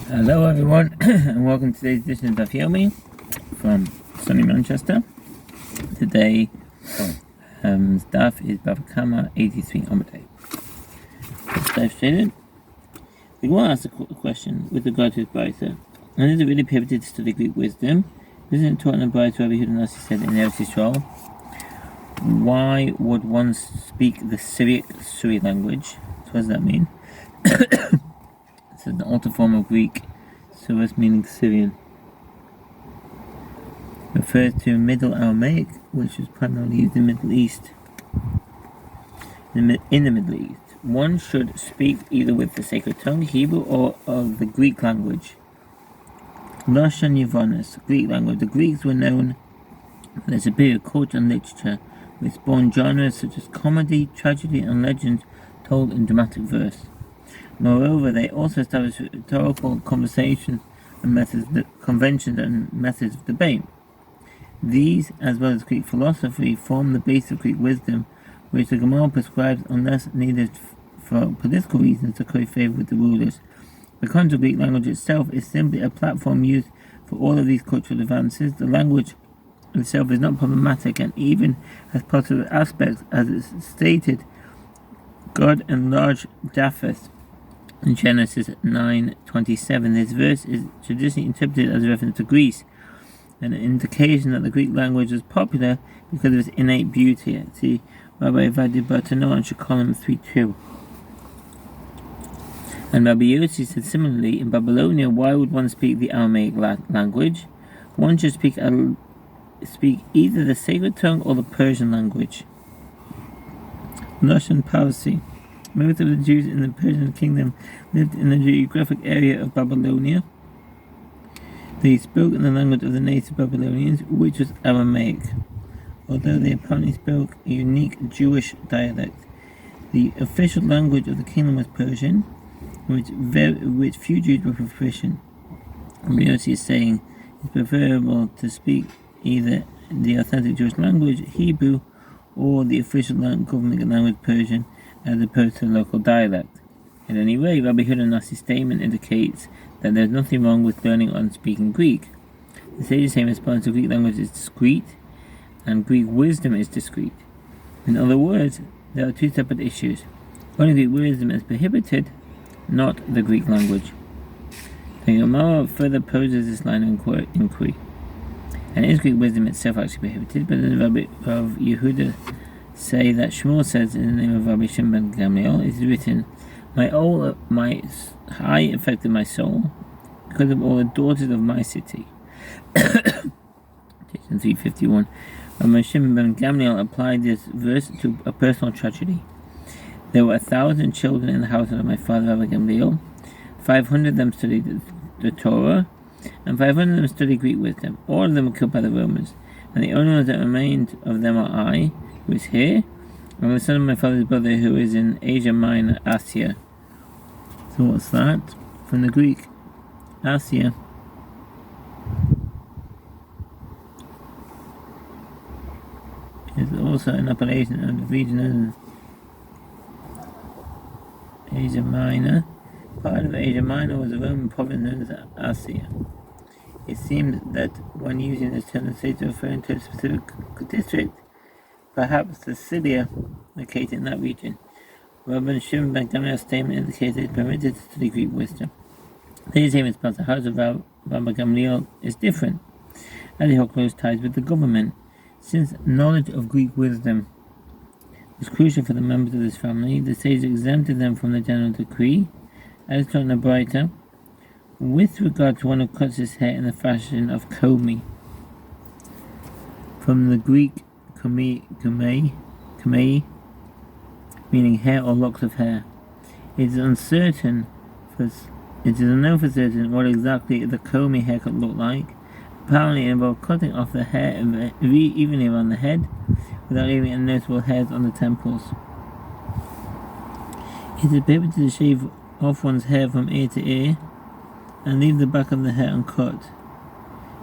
Hello everyone and welcome to today's edition of Daf Yomi from sunny Manchester. Today Daf is Bava Kamma 83 Omadei. Let's dive straight in. We want to ask a question with regard to his Baita. And is it really prohibited to study Greek wisdom? Isn't it taught in the Baita Rabbi Yehuda said in Eretz Yisrael? Why would one speak the Syriac Suri language? So what does that mean? It's an alter form of Greek, Surus meaning Syrian. Refers to Middle Aramaic, which was primarily used in the Middle East. In the Middle East, one should speak either with the sacred tongue, Hebrew, or of the Greek language. Lashon Yavonis, Greek language. The Greeks were known for their superior culture and literature, which spawned genres such as comedy, tragedy, and legend told in dramatic verse. Moreover, they also established rhetorical conversations and conventions and methods of debate. These, as well as Greek philosophy, form the base of Greek wisdom, which the Gemara prescribes unless needed for political reasons to curry favor with the rulers. The content of Greek language itself is simply a platform used for all of these cultural advances. The language itself is not problematic and even has positive aspects, as is stated. God enlarged Japheth in Genesis 9:27. This verse is traditionally interpreted as a reference to Greece, an indication that the Greek language was popular because of its innate beauty. See Rabbi Vadi Bartano and Shekalim 3:2. And Rabbi Yossi said similarly, in Babylonia, why would one speak the Aramaic language? One should speak either the sacred tongue or the Persian language. Lashon Parsi. Most of the Jews in the Persian kingdom lived in the geographic area of Babylonia. They spoke in the language of the native Babylonians, which was Aramaic, although they apparently spoke a unique Jewish dialect. The official language of the kingdom was Persian, which few Jews were proficient. Yossi is saying it's preferable to speak either the authentic Jewish language, Hebrew, or the official government language, Persian, as opposed to a local dialect. In any way, Rabbi Yehuda's statement indicates that there is nothing wrong with learning and speaking Greek. The sage's same response to Greek language is discreet, and Greek wisdom is discreet. In other words, there are two separate issues. Only Greek wisdom is prohibited, not the Greek language. The Gemara further poses this line of inquiry. And is Greek wisdom itself actually prohibited? But does Rabbi Yehuda say that Shmuel says in the name of Rabbi Shimon ben Gamliel, it is written, my eye affected my soul because of all the daughters of my city. 351. Rabbi Shimon ben Gamliel applied this verse to a personal tragedy. There were 1,000 children in the household of my father Rabbi Gamliel. 500 of them studied the Torah, and 500 of them studied Greek wisdom. All of them were killed by the Romans, and the only ones that remained of them are I, who is here, and the son of my father's brother, who is in Asia Minor, Asia. So what's that? From the Greek, Asia is also an appellation of the region of Asia Minor. Part of Asia Minor was a Roman province known as Asia. It seemed that when using this term, the state referring to a specific district, perhaps the Syria located in that region. Rabbi Shimon ben Gamliel's statement indicates it is permitted to study Greek wisdom. Today's same response, the house of Rabbi Gamliel is different, as he held close ties with the government. Since knowledge of Greek wisdom was crucial for the members of this family, the sage exempted them from the general decree, as taught in the Braita, with regard to one who cuts his hair in the fashion of komi. From the Greek kamei, meaning hair or locks of hair. It is unknown for certain what exactly the komi haircut looked like. Apparently it involved cutting off the hair evenly around the head, without leaving any noticeable hairs on the temples. It is prohibited to shave off one's hair from ear to ear, and leave the back of the hair uncut,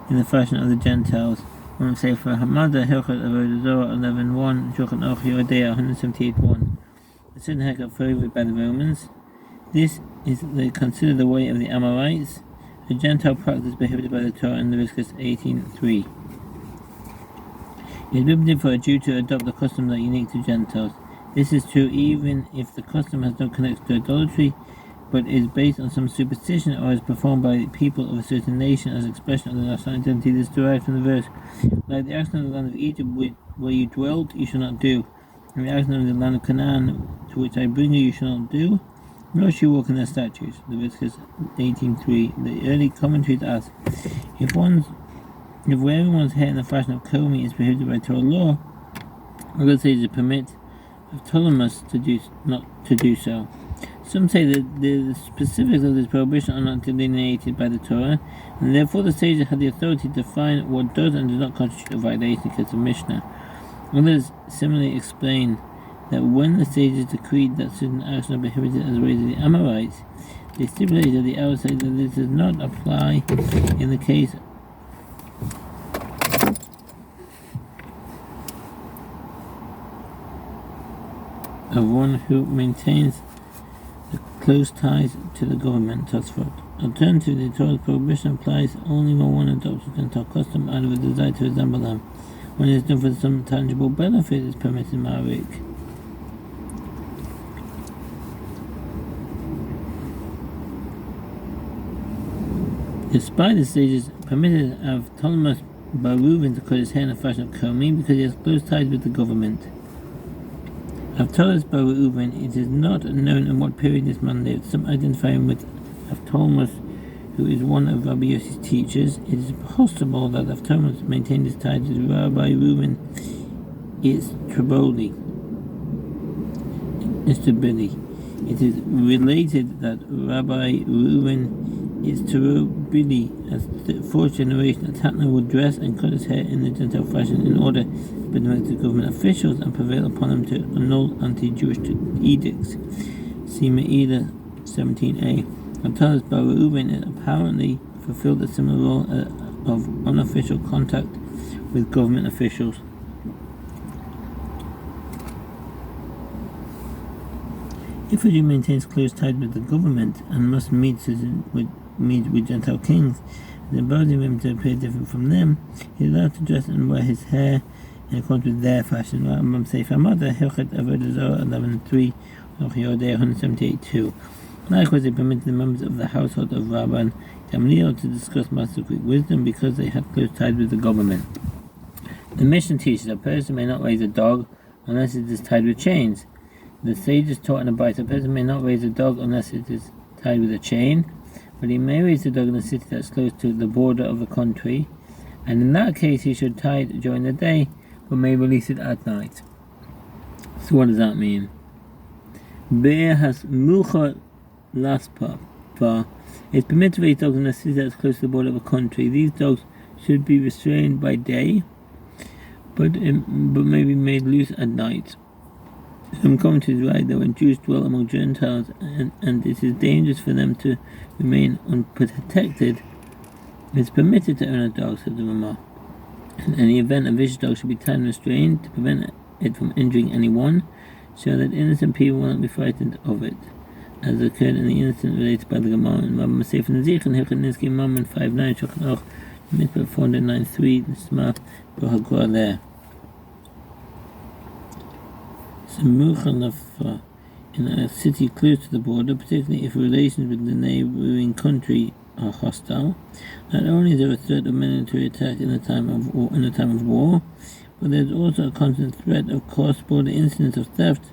in the fashion of the Gentiles. One say for Hamada, Hilchot Avodah Zorah 11:1, Shulchan Aruch Yodea 178:1. A certain haircut favored by the Romans. This is considered the way of the Amorites, The Gentile practice prohibited by the Torah in Leviticus 18:3. It is prohibited for a Jew to adopt the customs that are unique to Gentiles. This is true even if the custom has no connection to idolatry, but is based on some superstition or is performed by people of a certain nation as expression of the national identity. This is derived from the verse, like the action of the land of Egypt where you dwelt, you shall not do, and the action of the land of Canaan to which I bring you, you shall not do, nor shall you walk in their statutes. Leviticus 18:3. The early commentaries ask, if wearing one's hair in the fashion of combing is prohibited by Torah law, other sages permit of Ptolemus not to do so. Some say that the specifics of this prohibition are not delineated by the Torah, and therefore the sages had the authority to define what does and does not constitute a violation because of Mishnah. Others similarly explain that when the sages decreed that certain actions are prohibited as ways of the Amorites, they stipulated at the outset that this does not apply in the case of one who maintains the close ties to the government. Alternatively, the Torah's prohibition applies only when one adopts a Gentile custom out of a desire to resemble them. When it is done for some tangible benefit, it is permitted in Ma'arik. Despite the sages permitted of Ptolemus bar Reuven to cut his hair in a fashion of combing because he has close ties with the government. Of Ptolemus bar Reuven, it is not known in what period this man lived. Some identify him with Ptolemus, who is one of Rabbi Yossi's teachers. It is possible that Ptolemus maintained his ties with Rabbi Reuven Istrobili. It is related that Rabbi Reuven Istrobili, as the fourth generation of Tatna, would dress and cut his hair in the Gentile fashion in order to benefit government officials and prevail upon them to annul anti-Jewish edicts. See Me'idah 17a. Ptolemus bar Reuven apparently fulfilled a similar role of unofficial contact with government officials. If a Jew maintains close ties with the government and must meet with Gentile kings, it involves him to appear different from them. He is allowed to dress and wear his hair in accordance with their fashion. Rambam Sefer Mother, Hilchet Avodah Zarah 11:3, Yodei 178:2. Likewise, they permitted the members of the household of Rabban Gamliel to discuss matters of Greek wisdom because they had close ties with the government. The Mishnah teaches a person may not raise a dog unless it is tied with chains. The sages taught in a bite, a person may not raise a dog unless it is tied with a chain, but he may raise a dog in a city that's close to the border of the country, and in that case he should tie it during the day, but may release it at night. So what does that mean? Be'er has mucha laspa. It's permitted to raise dogs in a city that's close to the border of a country. These dogs should be restrained by day, but may be made loose at night. Some commentaries write that when Jews dwell among Gentiles and it is dangerous for them to remain unprotected, it is permitted to own a dog, said the Ramah. In any event, a vicious dog should be tied and restrained to prevent it from injuring anyone, so that innocent people will not be frightened of it, as occurred in the incident related by the Gemara in Rabbi Sefer Nazich and Hilchot Nizki Mammon 5:9, Shulchan Aruch Mitzvah 409:3, the Sma B'Hagor there. In a city close to the border, particularly if relations with the neighboring country are hostile, not only is there a threat of military attack in the time of war, but there is also a constant threat of cross-border incidents of theft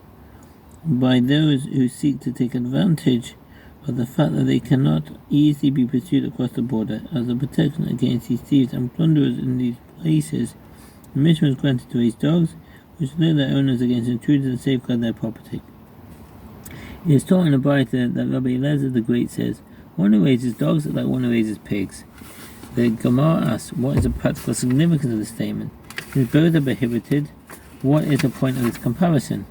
by those who seek to take advantage of the fact that they cannot easily be pursued across the border. As a protection against these thieves and plunderers in these places, permission was granted to raise dogs, which alert their owners against intruders and safeguard their property. It is taught in a Braita that Rabbi Eliezer the Great says, one who raises dogs is like one who raises pigs. The Gemara asks, what is the practical significance of this statement? Since both are prohibited, what is the point of this comparison?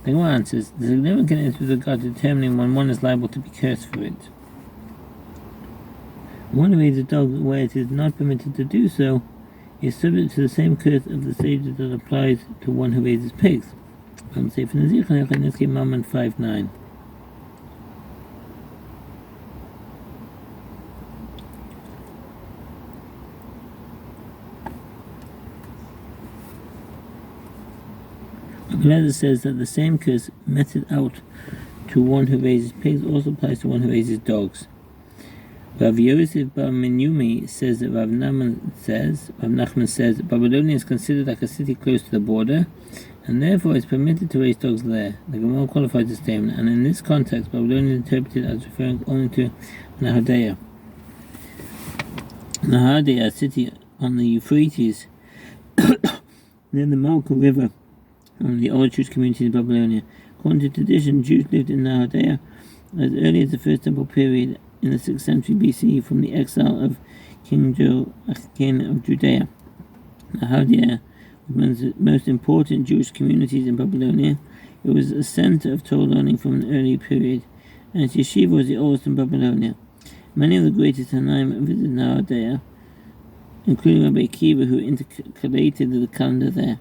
The Gemara answers, the significance is with regard to determining when one is liable to be cursed for it. One who raises a dog where it is not permitted to do so is subject to the same curse of the sages that applies to one who raises pigs. From Sefer Nazich and Hilchot Nizki Mammon 5:9. The letter says that the same curse meted out to one who raises pigs also applies to one who raises dogs. Rav Yosef Bar Menyumi says that Rav Nachman says Babylonia is considered like a city close to the border, and therefore is permitted to raise dogs there. The Gemara qualifies the statement, and in this context, Babylonia is interpreted as referring only to Nahadea. Nahadea, a city on the Euphrates, near the Malka River, one of the old Jewish communities in Babylonia. According to tradition, Jews lived in Nahadea as early as the First Temple period in the 6th century BC from the exile of King Joachim of Judea. Nahadea was one of the most important Jewish communities in Babylonia. It was a center of Torah learning from an early period, and its yeshiva was the oldest in Babylonia. Many of the greatest Tanaim visited Nahadea, including Rabbi Akiva, who intercalated the calendar there.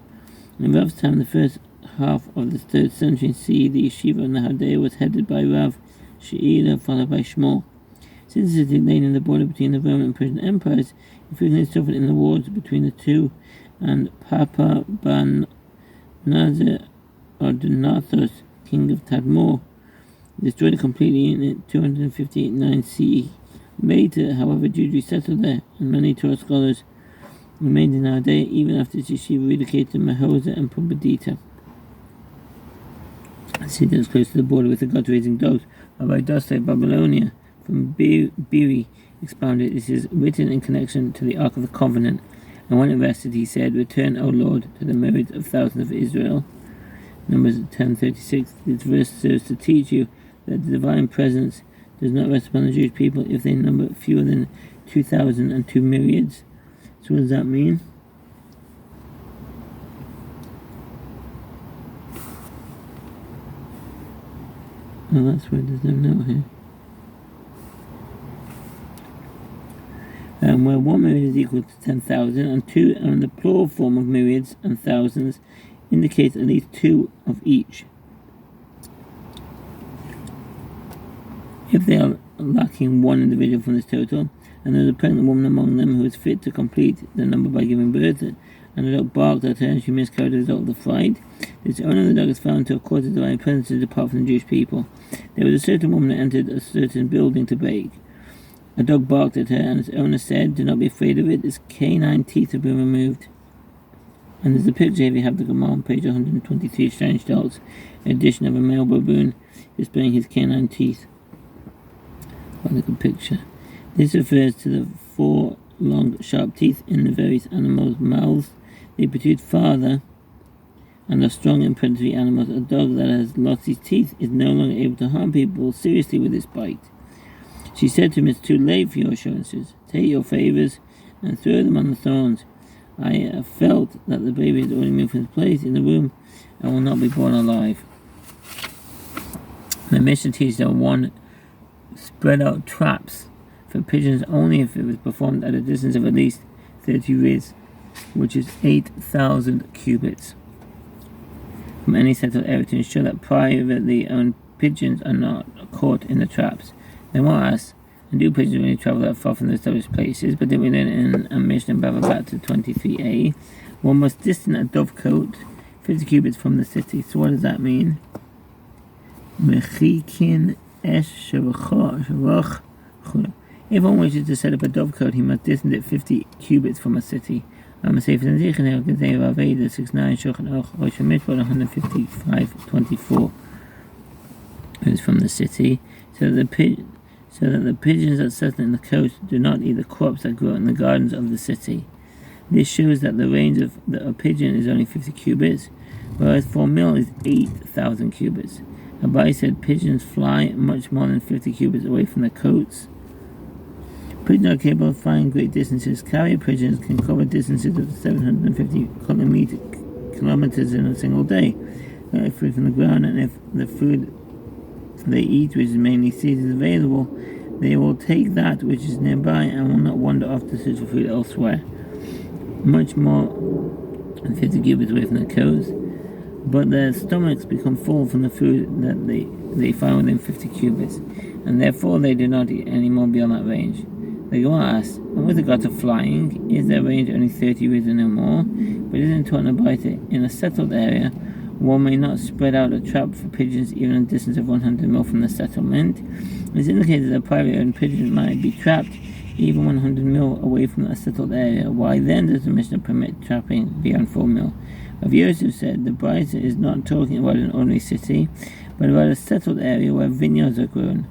In Rav's time, the first half of the 3rd century CE, the yeshiva of Nahadea was headed by Rav Sheila, followed by Shmuel. Since it is laid in the border between the Roman and Persian empires, it frequently suffered in the wars between the two, and Papa ban Nazir Odunathos, king of Tadmor, destroyed it completely in 258 CE. Later, however, Jews resettled there, and many Torah scholars remained in Nahadea even after its yeshiva relocated to Mahoza and Pumbedita. A city that was close to the border with regard to raising dogs. Rabbi Doste, Babylonia, from Biri, expounded, this is written in connection to the Ark of the Covenant, and when it rested, he said, "Return, O Lord, to the myriads of thousands of Israel." Numbers 10:36. This verse serves to teach you that the divine presence does not rest upon the Jewish people if they number fewer than 2,000 and 2 myriads. So what does that mean? Well, that's where there's no note here. Where 1 myriad is equal to 10,000, and 2, and the plural form of myriads and thousands indicates at least 2 of each. If they are lacking 1 individual from this total, and there is a pregnant woman among them who is fit to complete the number by giving birth, and the dog barked at her and she miscarried as a result of the fright, this owner of the dog is found to have caused the divine presence to depart from the Jewish people. There was a certain woman that entered a certain building to beg. A dog barked at her, and its owner said, "Do not be afraid of it, its canine teeth have been removed." And there's a picture here, we have the Gemara on page 123, strange dogs, an edition of a male baboon displaying his canine teeth. Quite a good picture. This refers to the 4 long, sharp teeth in the various animals' mouths. They protrude farther and are strong in predatory animals. A dog that has lost its teeth is no longer able to harm people seriously with its bite. She said to him, "It's too late for your assurances. Take your favors and throw them on the thorns. I have felt that the baby has already moved from its place in the womb and will not be born alive." The Mishnah teaches that 1 spread out traps for pigeons only if it was performed at a distance of at least 30 riz, which is 8,000 cubits, from any settled area, to ensure that privately owned pigeons are not caught in the traps. Then one asks, and do pigeons really travel that far from the established places? But then we learn in a Mishnah in Bava Kamma 23a, 1 must distant a dovecote 50 cubits from the city. So what does that mean? If one wishes to set up a dovecote, he must distance it 50 cubits from a city. I'm a safe in the Aveda 69 Shochan Och Rosh Mishpat 155:24 is from the city, so that the pigeons that settle in the coast do not eat the crops that grow in the gardens of the city. This shows that the range of a pigeon is only 50 cubits, whereas for a male is 8,000 cubits. Abai said pigeons fly much more than 50 cubits away from their coats. Pigeons are capable of flying great distances. Carrier pigeons can cover distances of 750 kilometers in a single day. They eat food from the ground, and if the food they eat, which is mainly seeds, is available, they will take that which is nearby and will not wander off to search for food elsewhere. Much more than 50 cubits away from their coats, but their stomachs become full from the food that they find within 50 cubits, and therefore they do not eat any more beyond that range. The Gemara asks, and with regard to flying, is their range only 30 riz or no more? But isn't taught about it in a settled area One may not spread out a trap for pigeons even a distance of 100 mil from the settlement. This indicates that private owned pigeons might be trapped even 100 mil away from a settled area. Why then does the Mishnah permit trapping beyond 4 mil? Rav Yosef said the Brisa is not talking about an ordinary city, but about a settled area where vineyards are grown.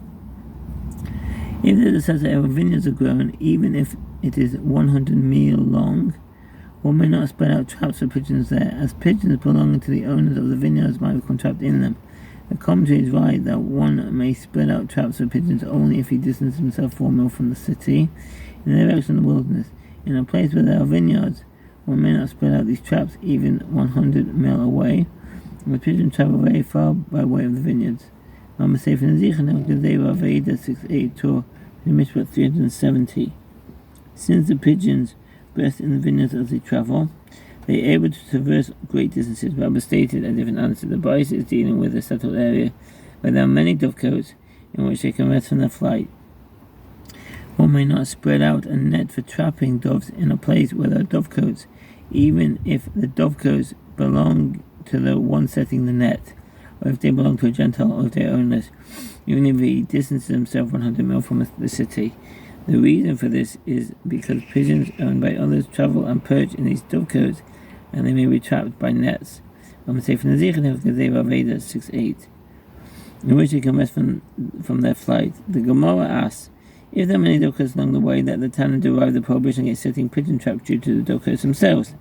If there is a settled area where vineyards are grown, even if it is 100 mil long, one may not spread out traps for pigeons there, as pigeons belonging to the owners of the vineyards might become trapped in them. The commentary is right that one may spread out traps for pigeons only if he distances himself 4 mil from the city, in the direction of the wilderness. In a place where there are vineyards, one may not spread out these traps even 100 mil away, and the pigeons travel very far by way of the vineyards. Mama Sefer Nezichan, because they were Veda 6.8 Torah, the Mishpat 370. Since the pigeons rest in the vineyards as they travel, they are able to traverse great distances. Rabbi stated a different answer. The Brisa is dealing with a settled area where there are many dovecotes in which they can rest from their flight. One may not spread out a net for trapping doves in a place where there are dovecotes, even if the dovecotes belong to the one setting the net, or if they belong to a Gentile or if they are ownless, even if he distances himself 100 mil from the city. The reason for this is because pigeons owned by others travel and perch in these dovecotes, and they may be trapped by nets. I'm going to say from the Zichan because they were Veda 6.8, in which they can rest from their flight. The Gemara asks, if there are many dovecotes along the way, that the Tana derived the prohibition against setting pigeon traps due to the dovecotes themselves.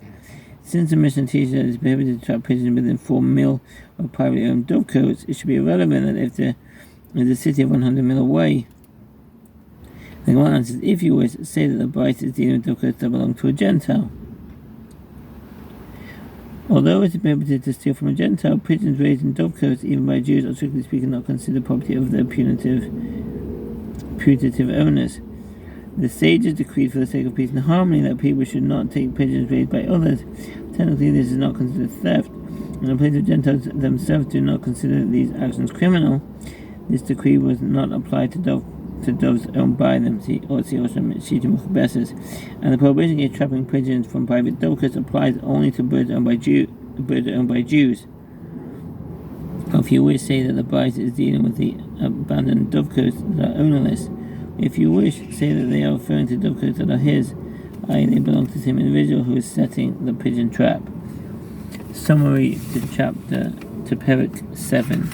Since the Mishnah teaches that it is prohibited to trap pigeons within 4 mil of privately owned dovecotes, it should be irrelevant that if there is a city of 100 mil away. The Gemara answers, if you wish, say that the Brisa is dealing with dovecotes that belong to a Gentile. Although it is prohibited to steal from a Gentile, pigeons raised in dovecotes, even by Jews, are strictly speaking not considered property of their putative owners. The sages decreed for the sake of peace and harmony that people should not take pigeons raised by others. Technically, this is not considered theft, and the place of Gentiles themselves do not consider these actions criminal. This decree was not applied to doves owned by them, and the prohibition against trapping pigeons from private dovecotes applies only to birds owned by Jews. If you wish, say that the Brisa is dealing with the abandoned dovecotes that are ownerless. If you wish, say that they are referring to dovecotes that are his, i.e. they belong to the same individual who is setting the pigeon trap. Summary to chapter to Perek 7.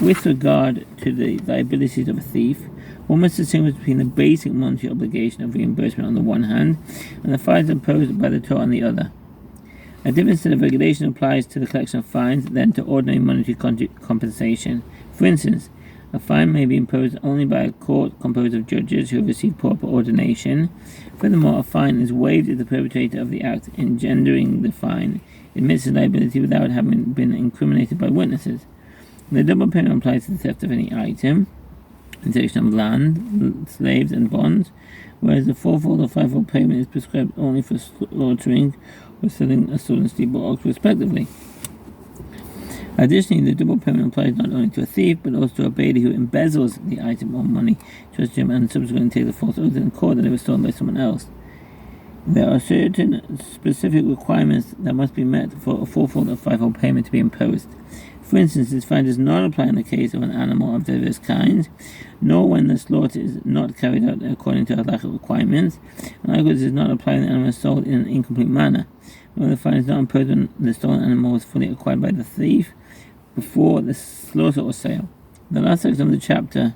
With regard to the liabilities of a thief, one must distinguish between the basic monetary obligation of reimbursement on the one hand and the fines imposed by the Torah on the other. A different set of regulation applies to the collection of fines than to ordinary monetary compensation. For instance, a fine may be imposed only by a court composed of judges who have received proper ordination. Furthermore, a fine is waived if the perpetrator of the act engendering the fine admits his liability without having been incriminated by witnesses. The double payment applies to the theft of any item, in section of land, slaves, and bonds, whereas the fourfold or fivefold payment is prescribed only for slaughtering or selling a stolen steed or ox, respectively. Additionally, the double payment applies not only to a thief, but also to a bailey who embezzles the item or money, trusts him, and subsequently takes a false oath in court that it was stolen by someone else. There are certain specific requirements that must be met for a fourfold or fivefold payment to be imposed. For instance, this fine does not apply in the case of an animal of diverse kinds, nor when the slaughter is not carried out according to halakhic requirements, and likewise does not apply when the animal is sold in an incomplete manner. Nor the fine is not imposed when the stolen animal was fully acquired by the thief before the slaughter or sale. The last section of the chapter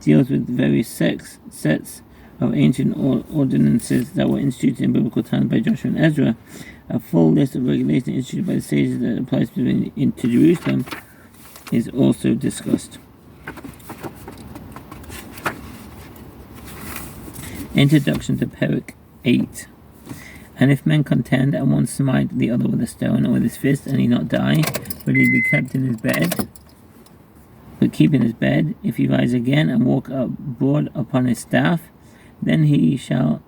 deals with various sets of ancient ordinances that were instituted in biblical times by Joshua and Ezra. A full list of regulations instituted by the sages that applies to Jerusalem is also discussed. Introduction to Perek 8. And if men contend and one smite the other with a stone or with his fist, and he not die, will he be kept in his bed? But keep in his bed. If he rise again and walk abroad upon his staff, then shall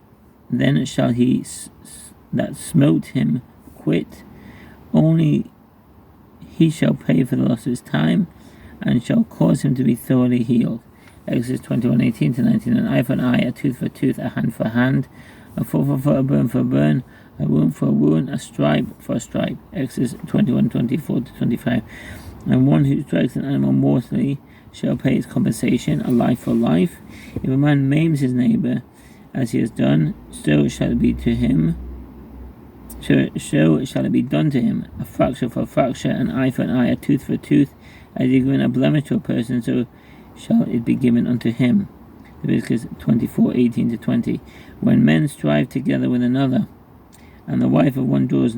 he that smote him quit. Only he shall pay for the loss of his time, and shall cause him to be thoroughly healed. Exodus 21:18-19. An eye for an eye, a tooth for a tooth, a hand for a hand, a foot for a foot, a burn for a burn, a wound for a wound, a stripe for a stripe. Exodus 21:24-25. And one who strikes an animal mortally shall pay its compensation, a life for life. If a man maims his neighbor as he has done, so shall it be to him. So shall it be done to him, a fracture for a fracture, an eye for an eye, a tooth for a tooth. As you given a blemish to a person, so shall it be given unto him. Leviticus 24:18-20. When men strive together with another, and the wife of one draws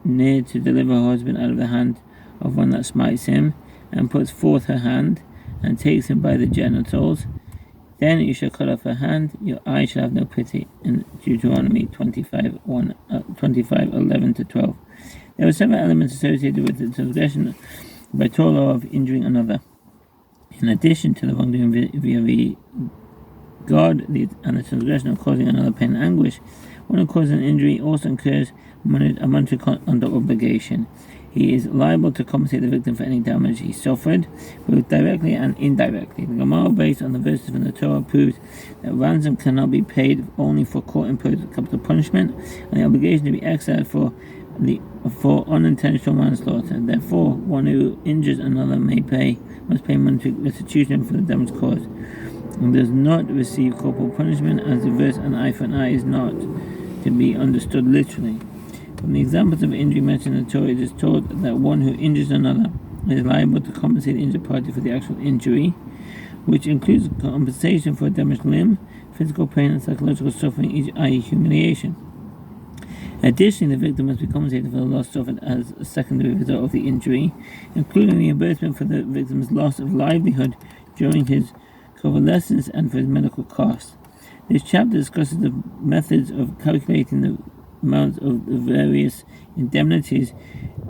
near to deliver her husband out of the hand of one that smites him, and puts forth her hand, and takes him by the genitals, then you shall cut off her hand, your eye shall have no pity. In Deuteronomy 25:11-12. There were several elements associated with the transgression by Torah of injuring another. In addition to the wrongdoing via God and the transgression of causing another pain and anguish, one who causes an injury also incurs a monetary under obligation. He is liable to compensate the victim for any damage he suffered, both directly and indirectly. The Gemara, based on the verses from the Torah, proves that ransom cannot be paid only for court-imposed capital punishment, and the obligation to be exiled for unintentional manslaughter. Therefore, one who injures another must pay monetary restitution for the damage caused, and does not receive corporal punishment, as the verse "an eye for an eye" is not to be understood literally. From the examples of injury mentioned in the Torah, it is taught that one who injures another is liable to compensate the injured party for the actual injury, which includes compensation for a damaged limb, physical pain, and psychological suffering, i.e. humiliation. Additionally, the victim must be compensated for the loss suffered as a secondary result of the injury, including reimbursement for the victim's loss of livelihood during his convalescence and for his medical costs. This chapter discusses the methods of calculating the amounts of the various indemnities,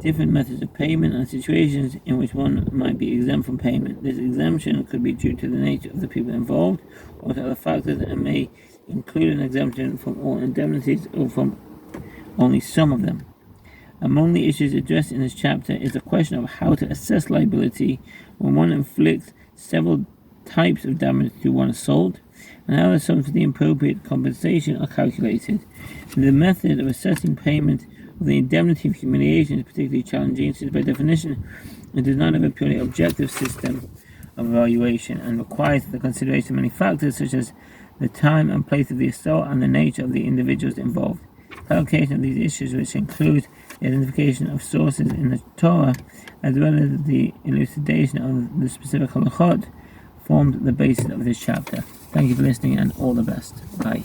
different methods of payment, and situations in which one might be exempt from payment. This exemption could be due to the nature of the people involved, or to other factors, and may include an exemption from all indemnities or from only some of them. Among the issues addressed in this chapter is the question of how to assess liability when one inflicts several types of damage to one assault, and how the sums for the appropriate compensation are calculated. The method of assessing payment of the indemnity of humiliation is particularly challenging, since by definition it does not have a purely objective system of evaluation and requires the consideration of many factors such as the time and place of the assault and the nature of the individuals involved. Clarification of these issues, which include the identification of sources in the Torah as well as the elucidation of the specific halachot, formed the basis of this chapter. Thank you for listening, and all the best. Bye.